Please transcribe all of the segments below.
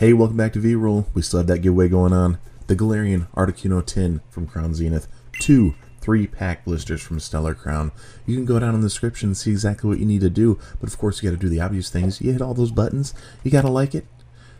Hey, welcome back to V-Roll. We still have that giveaway going on. The Galarian Articuno tin from Crown Zenith. 2 3-pack blisters from Stellar Crown. You can go down in the description and see exactly what you need to do, but of course you got to do the obvious things. You hit all those buttons, you got to like it,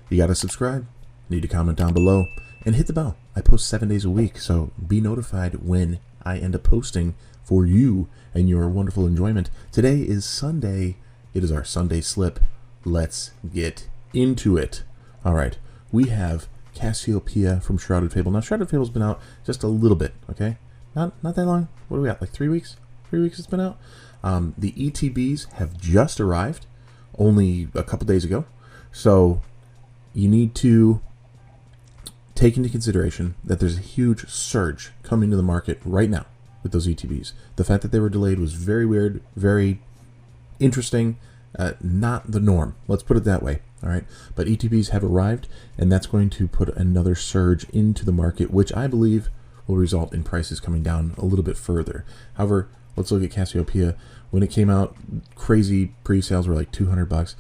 you got to subscribe, need to comment down below, and hit the bell. I post 7 days a week, so be notified when I end up posting for you and your wonderful enjoyment. Today is Sunday. It is our Sunday slip. Let's get into it. Alright, we have Cassiopeia from Shrouded Fable. Now, Shrouded Fable's been out just a little bit, okay? Not that long. What are we at, like 3 weeks? 3 weeks it's been out? The ETBs have just arrived, only a couple days ago. So, you need to take into consideration that there's a huge surge coming to the market right now with those ETBs. The fact that they were delayed was very weird, very interesting, not the norm. Let's put it that way. All right, but ETBs have arrived, and that's going to put another surge into the market, which I believe will result in prices coming down a little bit further. However, let's look at Cassiopeia. When it came out, crazy pre-sales were like $200.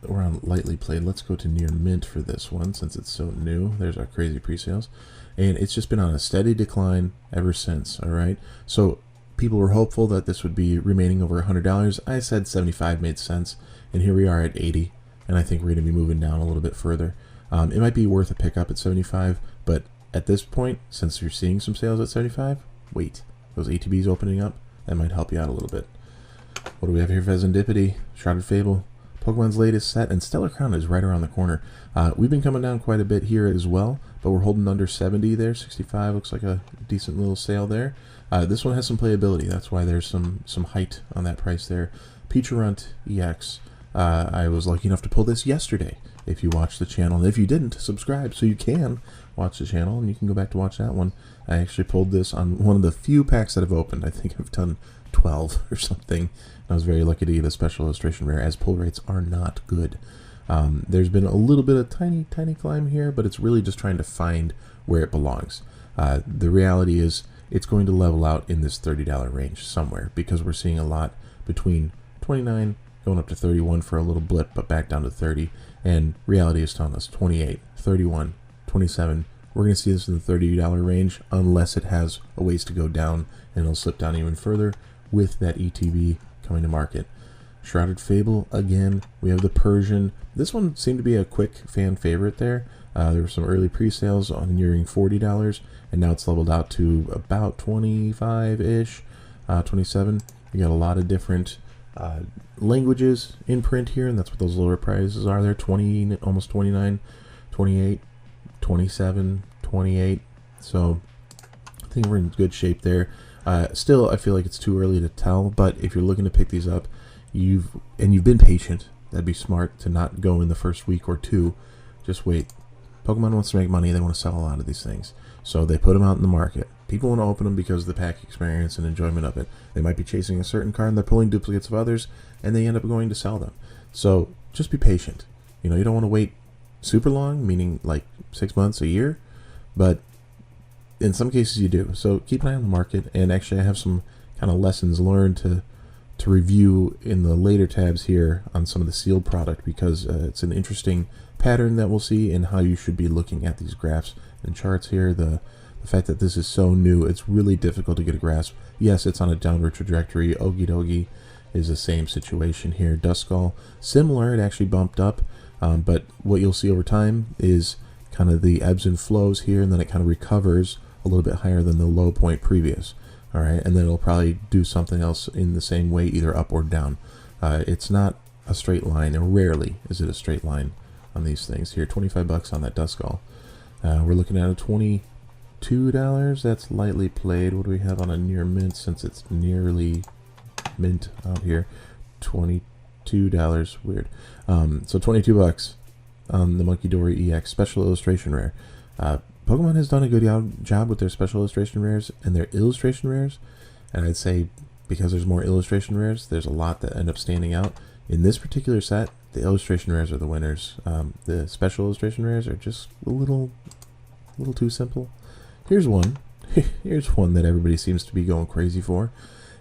We're on lightly played. Let's go to near mint for this one since it's so new. There's our crazy pre-sales, and it's just been on a steady decline ever since. All right, so people were hopeful that this would be remaining over $100. I said 75 made sense, and here we are at 80, and I think we're going to be moving down a little bit further. It might be worth a pickup at 75, but at this point, since you're seeing some sales at 75, wait. Those ATBs opening up, that might help you out a little bit. What do we have here? Pheasantipity, Shrouded Fable, Pokemon's latest set, and Stellar Crown is right around the corner. We've been coming down quite a bit here as well, but we're holding under 70 there. 65 looks like a decent little sale there. This one has some playability. That's why there's some height on that price there. Peacherunt EX. I was lucky enough to pull this yesterday. If you watched the channel, and if you didn't, subscribe so you can watch the channel, and you can go back to watch that one. I actually pulled this on one of the few packs that I've opened. I think I've done 12 or something. I was very lucky to get a special illustration rare, as pull rates are not good. There's been a little bit of tiny climb here, but it's really just trying to find where it belongs. The reality is it's going to level out in this $30 range somewhere, because we're seeing a lot between 29 going up to 31 for a little blip, but back down to 30, and reality is telling us 28, 31, 27. We're going to see this in the $30 range unless it has a ways to go down, and it'll slip down even further with that ETB coming to market. Shrouded Fable, again, we have the Persian. This one seemed to be a quick fan favorite there. There were some early pre-sales on nearing $40, and now it's leveled out to about 25-ish, 27. You got a lot of different languages in print here, and that's what those lower prices are there. 20, almost 29, 28, 27, 28. So I think we're in good shape there. Still, I feel like it's too early to tell, but if you're looking to pick these up, you've been patient, that'd be smart to not go in the first week or two. Just wait. Pokemon wants to make money. They want to sell a lot of these things, so they put them out in the market. People want to open them because of the pack experience and enjoyment of it. They might be chasing a certain card and they're pulling duplicates of others, and they end up going to sell them. So just be patient. You know, you don't want to wait super long, meaning like 6 months, a year, but in some cases you do. So keep an eye on the market, and actually I have some kind of lessons learned to review in the later tabs here on some of the sealed product, because it's an interesting pattern that we'll see in how you should be looking at these graphs and charts here. The fact that this is so new, it's really difficult to get a grasp. Yes, it's on a downward trajectory. Okidogi is the same situation here. Duskull, similar, it actually bumped up, but what you'll see over time is kind of the ebbs and flows here, and then it kind of recovers a little bit higher than the low point previous. All right, and then it'll probably do something else in the same way, either up or down. It's not a straight line, and rarely is it a straight line on these things here. 25 bucks on that Duskull. We're looking at a $22. That's lightly played. What do we have on a near mint, since it's nearly mint out here? $22. Weird. So 22 bucks on the Monkey Dory EX special illustration rare. Pokemon has done a good job with their special illustration rares and their illustration rares, and I'd say because there's more illustration rares, there's a lot that end up standing out. In this particular set, the illustration rares are the winners. The special illustration rares are just a little too simple. Here's one. Here's one that everybody seems to be going crazy for,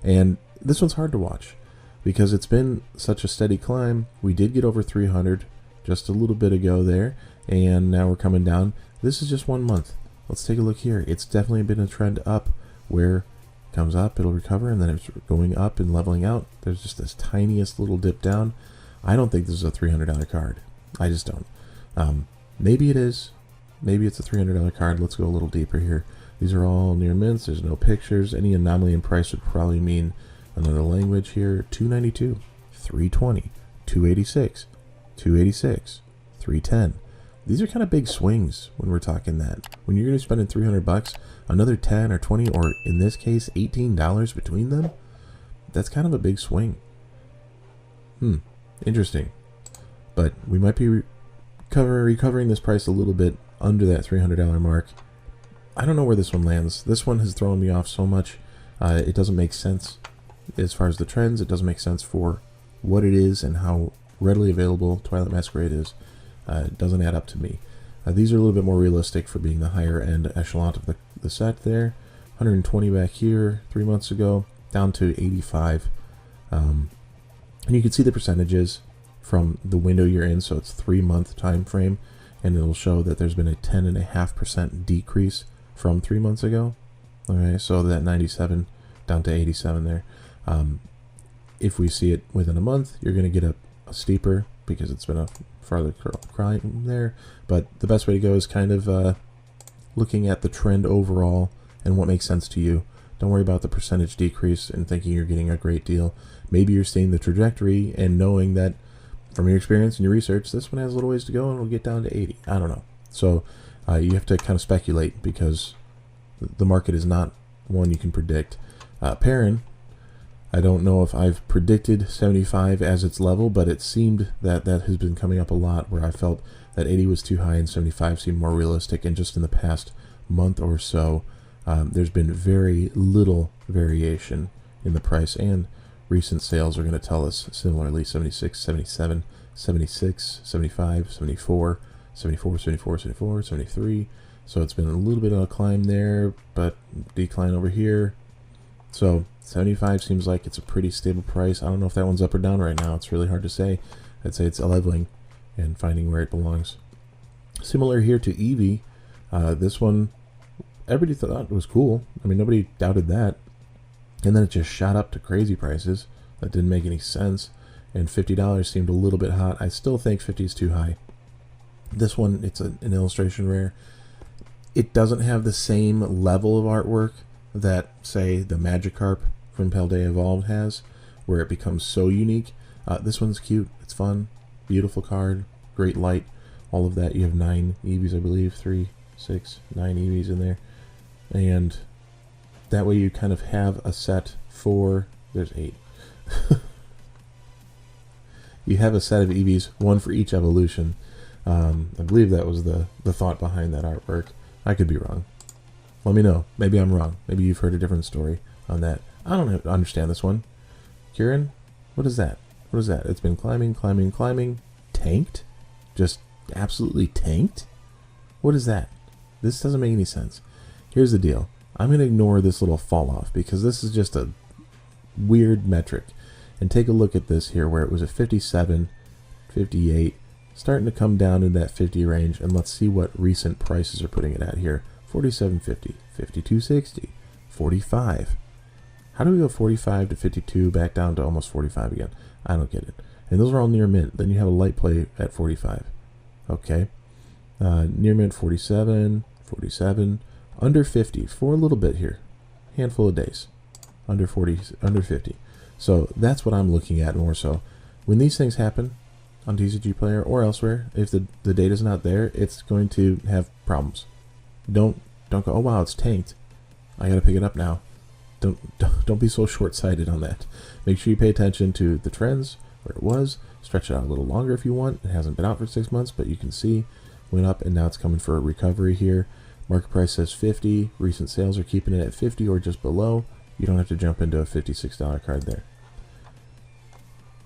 and this one's hard to watch because it's been such a steady climb. We did get over 300 just a little bit ago there, and now we're coming down. This is just 1 month. Let's take a look here. It's definitely been a trend up, where it comes up, it'll recover, and then it's going up and leveling out. There's just this tiniest little dip down. I don't think this is a $300 card. I just don't. Maybe it is. Maybe it's a $300 card. Let's go a little deeper here. These are all near mints. There's no pictures. Any anomaly in price would probably mean another language here. $292, $320, $286, $286, $310. These are kind of big swings when we're talking that. When you're going to spend $300, another 10 or 20, or in this case, $18 between them, that's kind of a big swing. Interesting. But we might be recovering this price a little bit under that $300 mark. I don't know where this one lands. This one has thrown me off so much. It doesn't make sense as far as the trends. It doesn't make sense for what it is and how readily available Twilight Masquerade is. It doesn't add up to me. These are a little bit more realistic for being the higher end echelon of the set there. 120 back here 3 months ago, down to 85. And you can see the percentages from the window you're in, so it's 3 month time frame, and it'll show that there's been a 10.5% decrease from 3 months ago. Okay, so that 97 down to 87 there. If we see it within a month, you're going to get a steeper, because it's been a farther climb there. But the best way to go is kind of looking at the trend overall and what makes sense to you. Don't worry about the percentage decrease and thinking you're getting a great deal. Maybe you're seeing the trajectory and knowing that from your experience and your research, this one has a little ways to go and it'll get down to 80. I don't know. So you have to kind of speculate, because the market is not one you can predict. Perrin, I don't know if I've predicted 75 as its level, but it seemed that that has been coming up a lot, where I felt that 80 was too high and 75 seemed more realistic. And just in the past month or so, there's been very little variation in the price, and recent sales are going to tell us similarly. 76, 77, 76, 75, 74, 74, 74, 74, 73. So it's been a little bit of a climb there, but decline over here. So 75 seems like it's a pretty stable price. I don't know if that one's up or down right now. It's really hard to say. I'd say it's leveling and finding where it belongs. Similar here to Eevee. This one, everybody thought it was cool. I mean, nobody doubted that. And then it just shot up to crazy prices. That didn't make any sense. And $50 seemed a little bit hot. I still think 50 is too high. This one, it's an illustration rare. It doesn't have the same level of artwork that, say, the Magikarp from Paldea Evolved has, where it becomes so unique. This one's cute. It's fun. Beautiful card. Great light. All of that. You have 9 Eevees, I believe. 3, 6, 9 Eevees in there. And that way you kind of have a set for... There's 8. You have a set of Eevees, one for each evolution. I believe that was the thought behind that artwork. I could be wrong. Let me know. Maybe I'm wrong. Maybe you've heard a different story on that. I don't understand this one. Kieran, what is that? What is that? It's been climbing, climbing, climbing. Tanked? Just absolutely tanked? What is that? This doesn't make any sense. Here's the deal. I'm going to ignore this little fall off, because this is just a weird metric. And take a look at this here, where it was at 57, 58, starting to come down in that 50 range. And let's see what recent prices are putting it at here. 47.50, 52.60, 45. How do we go 45 to 52 back down to almost 45 again? I don't get it. And those are all near mint. Then you have a light play at 45. Okay. Near mint 47, 47, under 50 for a little bit here. Handful of days. Under 40, under 50. So that's what I'm looking at more so. When these things happen on TCG Player or elsewhere, if the data's not there, it's going to have problems. Don't go, oh wow, it's tanked, I gotta pick it up now. Don't be so short-sighted on that. Make sure you pay attention to the trends, where it was. Stretch it out a little longer if you want. It hasn't been out for 6 months, but you can see went up and now it's coming for a recovery here. Market price says 50. Recent sales are keeping it at 50 or just below. You don't have to jump into a $56 card there.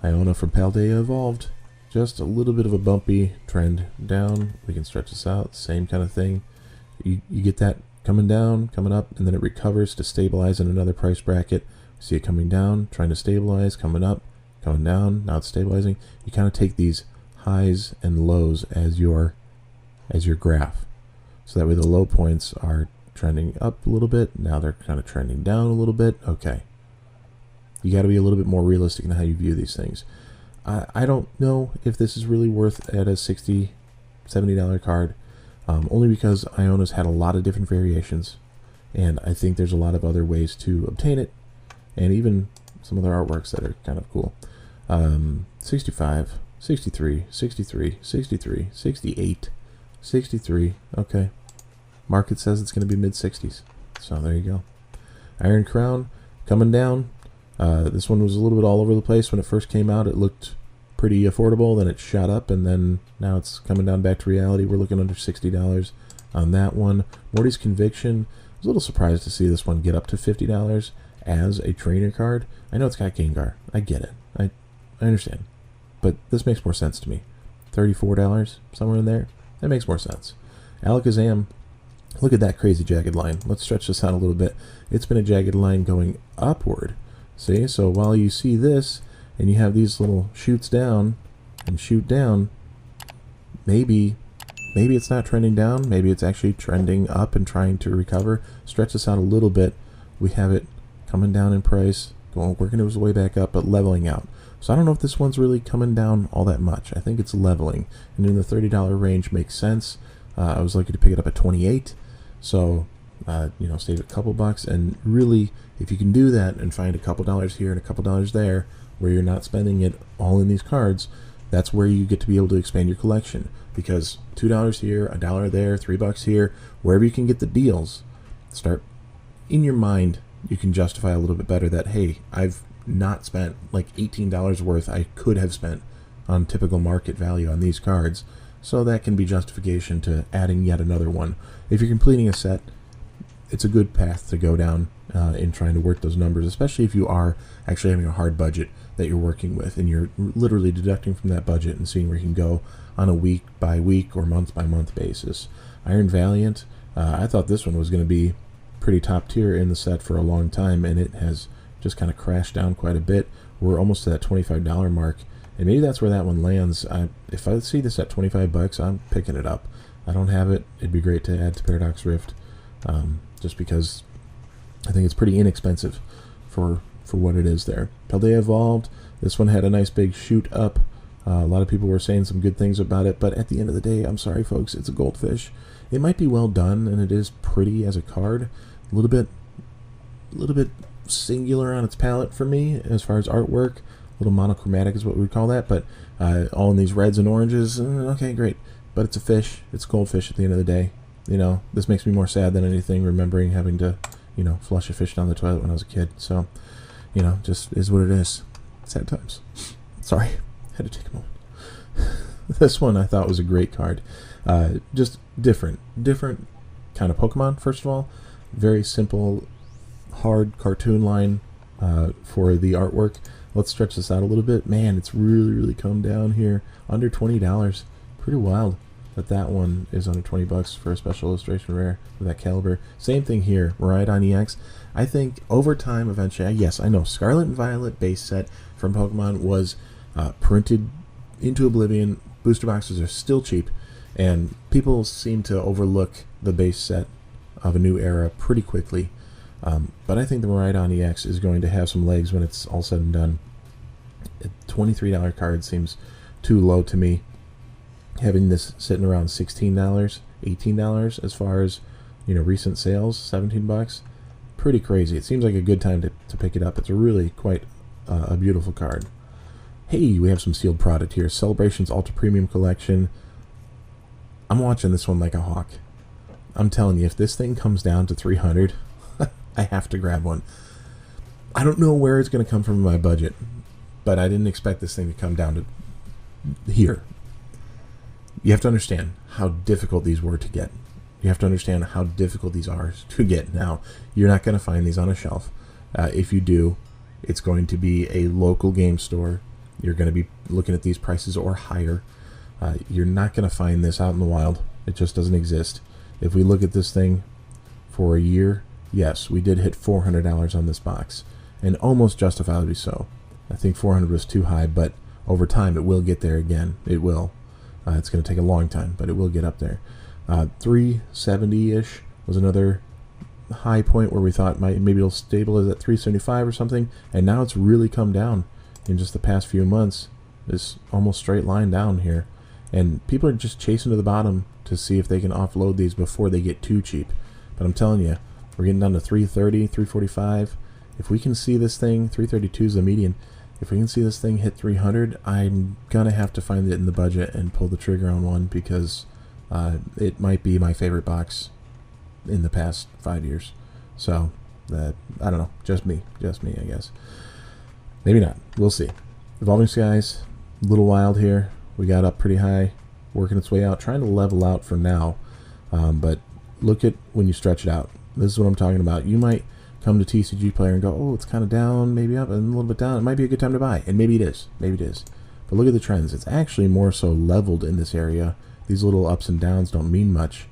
Iona from Paldea Evolved. Just a little bit of a bumpy trend down. We can stretch this out. Same kind of thing. You get that coming down, coming up, and then it recovers to stabilize in another price bracket. See it coming down, trying to stabilize, coming up, coming down, now it's stabilizing. You kind of take these highs and lows as your graph. So that way the low points are trending up a little bit. Now they're kind of trending down a little bit. Okay. You got to be a little bit more realistic in how you view these things. I don't know if this is really worth at a $60, $70 card, only because Iona's had a lot of different variations, and I think there's a lot of other ways to obtain it, and even some other artworks that are kind of cool. 65, 63, 63, 63, 68, 63. Okay. Market says it's going to be mid-60s. So there you go. Iron Crown coming down. This one was a little bit all over the place. When it first came out, it looked pretty affordable. Then it shot up, and then now it's coming down back to reality. We're looking under $60 on that one. Morty's Conviction. I was a little surprised to see this one get up to $50 as a trainer card. I know it's got Gengar. I get it. I understand. But this makes more sense to me. $34, somewhere in there. That makes more sense. Alakazam. Look at that crazy jagged line. Let's stretch this out a little bit. It's been a jagged line going upward. See, so while you see this, and you have these little shoots down and shoot down, maybe it's not trending down. Maybe it's actually trending up and trying to recover. Stretch this out a little bit. We have it coming down in price, working its way back up, but leveling out. So I don't know if this one's really coming down all that much. I think it's leveling, and in the $30 range makes sense. I was lucky to pick it up at $28. So, save a couple bucks, and really, if you can do that and find a couple dollars here and a couple dollars there, where you're not spending it all in these cards, that's where you get to be able to expand your collection. Because $2 here, $1 there, $3 here, wherever you can get the deals, start in your mind. You can justify a little bit better that, hey, I've not spent like $18 worth I could have spent on typical market value on these cards. So that can be justification to adding yet another one. If you're completing a set, it's a good path to go down in trying to work those numbers, especially if you are actually having a hard budget that you're working with, and you're literally deducting from that budget and seeing where you can go on a week-by-week or month-by-month basis. Iron Valiant, I thought this one was going to be pretty top tier in the set for a long time, and it has just kind of crashed down quite a bit. We're almost to that $25 mark. And maybe that's where that one lands. If I see this at $25, I'm picking it up. I don't have it. It'd be great to add to Paradox Rift, just because I think it's pretty inexpensive for what it is there. Paldea Evolved. This one had a nice big shoot up. A lot of people were saying some good things about it, but at the end of the day, I'm sorry, folks, it's a goldfish. It might be well done, and it is pretty as a card. A little bit singular on its palette for me as far as artwork. A little monochromatic is what we would call that, but all in these reds and oranges, okay, great. But it's a fish. It's a goldfish at the end of the day. This makes me more sad than anything, remembering having to, flush a fish down the toilet when I was a kid. So, just is what it is. Sad times. Sorry, had to take a moment. This one I thought was a great card. Just different kind of Pokemon, first of all. Very simple, hard cartoon line for the artwork. Let's stretch this out a little bit. Man, it's really come down here. Under $20. Pretty wild that one is under $20 for a special illustration rare with that caliber. Same thing here. Miraidon EX. I think over time, eventually, yes, I know Scarlet and Violet base set from Pokemon was printed into oblivion. Booster boxes are still cheap, and people seem to overlook the base set of a new era pretty quickly. But I think the Miraidon EX is going to have some legs when it's all said and done. A $23 card seems too low to me. Having this sitting around $16, $18 as far as recent sales, $17, pretty crazy. It seems like a good time to pick it up. It's really quite a beautiful card. Hey, we have some sealed product here. Celebrations Ultra Premium Collection. I'm watching this one like a hawk. I'm telling you, if this thing comes down to $300, I have to grab one. I don't know where it's going to come from in my budget, but I didn't expect this thing to come down to here. You have to understand how difficult these were to get. You have to understand how difficult these are to get. Now, you're not going to find these on a shelf. If you do, it's going to be a local game store. You're going to be looking at these prices or higher. You're not going to find this out in the wild. It just doesn't exist. If we look at this thing for a year, yes, we did hit $400 on this box, and almost justifiably so. I think $400 was too high, but over time it will get there again. It will. It's going to take a long time, but it will get up there. 370-ish was another high point where we thought maybe it'll stabilize at 375 or something, and now it's really come down in just the past few months. This almost straight line down here, and people are just chasing to the bottom to see if they can offload these before they get too cheap. But I'm telling you, we're getting down to 330, 345. If we can see this thing, 332 is the median. If we can see this thing hit 300, I'm gonna have to find it in the budget and pull the trigger on one, because it might be my favorite box in the past 5 years. So I don't know, just me, I guess. Maybe not. We'll see. Evolving Skies, a little wild here. We got up pretty high, working its way out, trying to level out for now. But look at when you stretch it out. This is what I'm talking about. You might come to TCG Player and go, oh, it's kind of down, maybe up, and a little bit down. It might be a good time to buy, and maybe it is. Maybe it is. But look at the trends. It's actually more so leveled in this area. These little ups and downs don't mean much.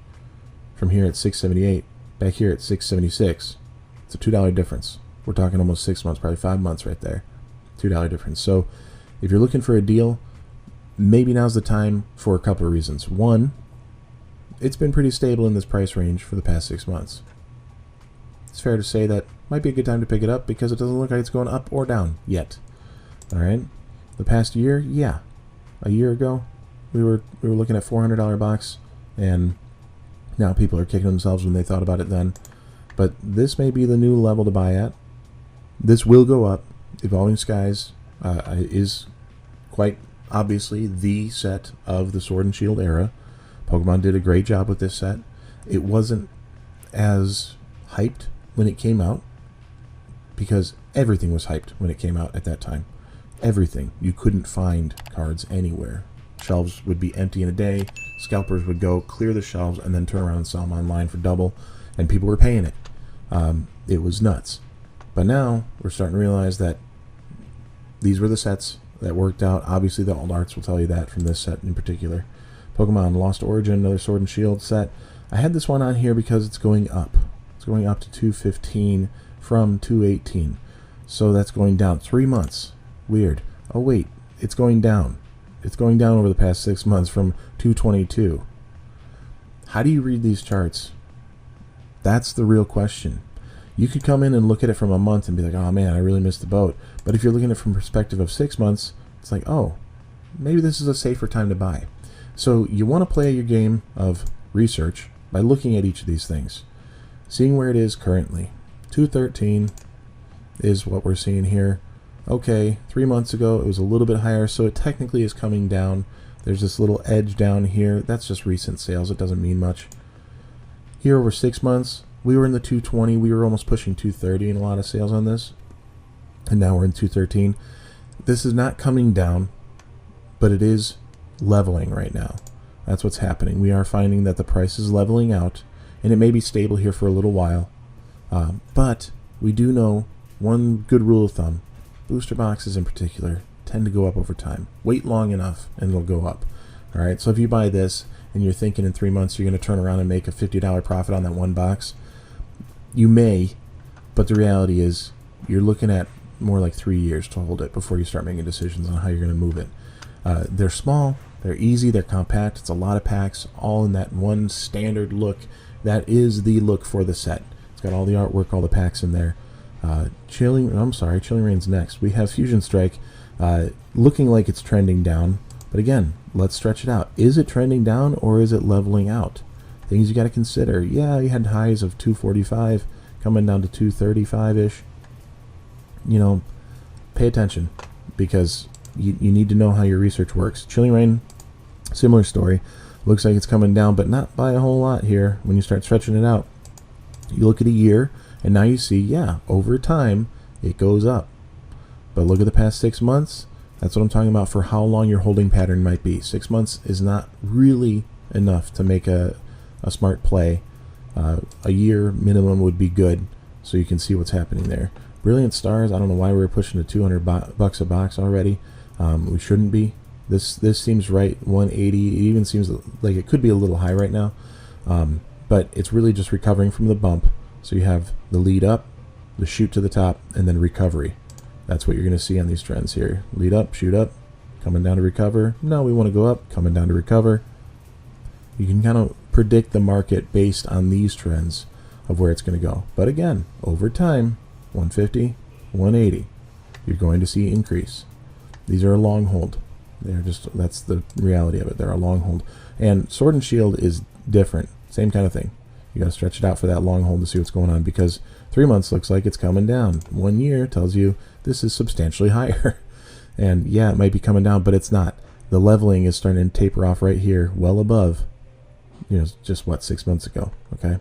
From here at 678, back here at 676. It's a $2 difference. We're talking almost 6 months, probably 5 months right there. $2 difference. So if you're looking for a deal, maybe now's the time for a couple of reasons. One, it's been pretty stable in this price range for the past 6 months. It's fair to say that might be a good time to pick it up because it doesn't look like it's going up or down yet. All right. The past year, yeah. A year ago, we were looking at $400 box, and now people are kicking themselves when they thought about it then. But this may be the new level to buy at. This will go up. Evolving Skies is quite obviously the set of the Sword and Shield era. Pokemon did a great job with this set. It wasn't as hyped when it came out, because everything was hyped when it came out at that time. Everything. You couldn't find cards anywhere. Shelves would be empty in a day. Scalpers would go clear the shelves and then turn around and sell them online for double, and people were paying it. It was nuts. But now we're starting to realize that these were the sets that worked out. Obviously the alt arts will tell you that from this set in particular. Pokemon Lost Origin, another Sword and Shield set. I had this one on here because it's going up. It's going up to 215 from 218. So that's going down 3 months. Weird. Oh wait, it's going down. It's going down over the past 6 months from 222. How do you read these charts? That's the real question. You could come in and look at it from a month and be like, oh man, I really missed the boat. But if you're looking at it from perspective of 6 months, it's like, oh, maybe this is a safer time to buy. So you want to play your game of research by looking at each of these things, seeing where it is currently. 213 is what we're seeing here. Okay, 3 months ago it was a little bit higher, so it technically is coming down. There's this little edge down here. That's just recent sales. It doesn't mean much. Here over 6 months, we were in the 220. We were almost pushing 230 in a lot of sales on this. And now we're in 213. This is not coming down, but it is leveling right now. That's what's happening. We are finding that the price is leveling out, and it may be stable here for a little while. But we do know one good rule of thumb. Booster boxes in particular tend to go up over time. Wait long enough and it'll go up. Alright, so if you buy this and you're thinking in 3 months you're going to turn around and make a $50 profit on that one box, you may, but the reality is you're looking at more like 3 years to hold it before you start making decisions on how you're going to move it. They're small, they're easy, they're compact, it's a lot of packs, all in that one standard look. That is the look for the set. It's got all the artwork, all the packs in there. Chilling Rain's next. We have Fusion Strike looking like it's trending down, but again, let's stretch it out. Is it trending down or is it leveling out? Things you got to consider. Yeah, you had highs of 245 coming down to 235-ish. You know, pay attention, because you need to know how your research works. Chilling Rain, similar story. Looks like it's coming down, but not by a whole lot here when you start stretching it out. You look at a year, and now you see, yeah, over time, it goes up. But look at the past 6 months. That's what I'm talking about for how long your holding pattern might be. 6 months is not really enough to make a smart play. A year minimum would be good, so you can see what's happening there. Brilliant Stars, I don't know why we were pushing to 200 bucks a box already. We shouldn't be. This seems right, 180. It even seems like it could be a little high right now. But it's really just recovering from the bump. So you have the lead up, the shoot to the top, and then recovery. That's what you're going to see on these trends here. Lead up, shoot up, coming down to recover. No, we want to go up, coming down to recover. You can kind of predict the market based on these trends of where it's going to go. But again, over time, 150, 180, you're going to see increase. These are a long hold. That's the reality of it. They're a long hold. And Sword and Shield is different. Same kind of thing. You got to stretch it out for that long hold to see what's going on, because 3 months looks like it's coming down. 1 year tells you this is substantially higher. And yeah, it might be coming down, but it's not. The leveling is starting to taper off right here, well above, just what, 6 months ago. Okay.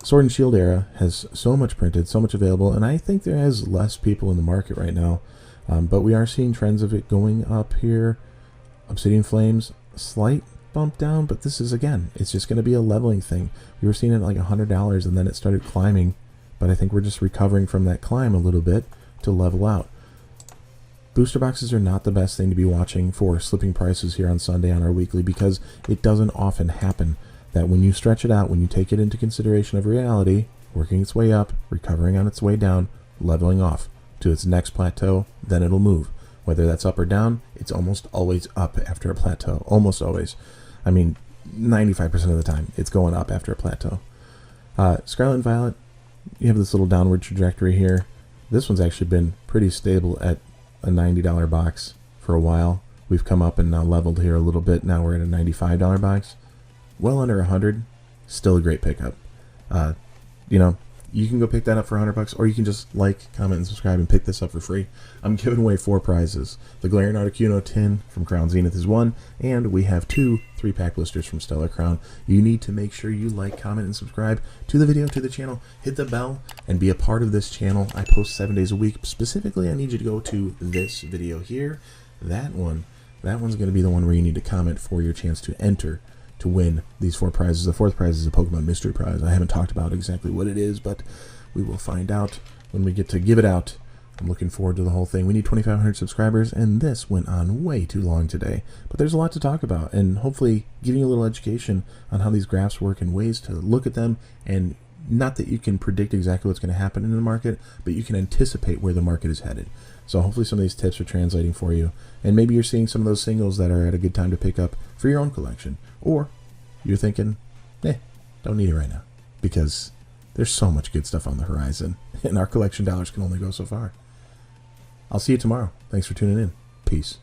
Sword and Shield era has so much printed, so much available, and I think there is less people in the market right now. But we are seeing trends of it going up here. Obsidian Flames, slight bump down, but this is, again, it's just going to be a leveling thing. We were seeing it like $100, and then it started climbing, but I think we're just recovering from that climb a little bit to level out. Booster boxes are not the best thing to be watching for slipping prices here on Sunday on our weekly, because it doesn't often happen that when you stretch it out, when you take it into consideration of reality, working its way up, recovering on its way down, leveling off to its next plateau, then it'll move. Whether that's up or down, it's almost always up after a plateau. Almost always. I mean, 95% of the time, it's going up after a plateau. Scarlet and Violet, you have this little downward trajectory here. This one's actually been pretty stable at a $90 box for a while. We've come up and now leveled here a little bit. Now we're at a $95 box. Well under 100, still a great pickup. You can go pick that up for $100, or you can just like, comment, and subscribe and pick this up for free. I'm giving away 4 prizes. The Galarian Articuno tin from Crown Zenith is one, and we have 2 3-pack blisters from Stellar Crown. You need to make sure you like, comment, and subscribe to the video, to the channel. Hit the bell and be a part of this channel. I post 7 days a week. Specifically, I need you to go to this video here. That one's going to be the one where you need to comment for your chance to enter to win these 4 prizes. The 4th prize is a Pokemon Mystery Prize. I haven't talked about exactly what it is, but we will find out when we get to give it out. I'm looking forward to the whole thing. We need 2,500 subscribers, and this went on way too long today. But there's a lot to talk about, and hopefully giving you a little education on how these graphs work and ways to look at them, and not that you can predict exactly what's going to happen in the market, but you can anticipate where the market is headed. So hopefully some of these tips are translating for you, and maybe you're seeing some of those singles that are at a good time to pick up for your own collection. Or you're thinking, don't need it right now, because there's so much good stuff on the horizon, and our collection dollars can only go so far. I'll see you tomorrow. Thanks for tuning in. Peace.